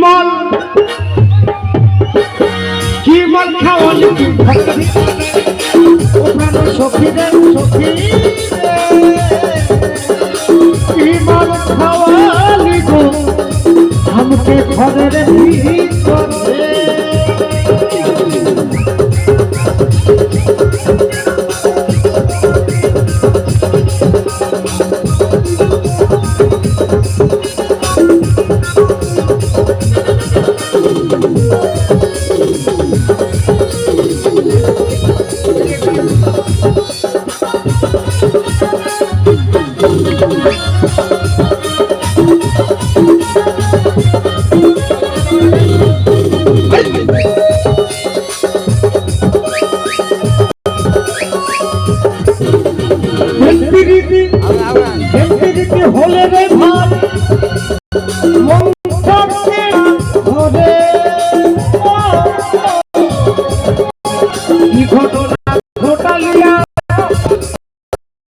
মাল খাওয়ালি ওখানে সখীদের সখী কি মাল খাওয়ালি গো আমাকে ঘরের ভিতরে হলে রে ভাই মন থাকতে ঘরে কি ঘটনা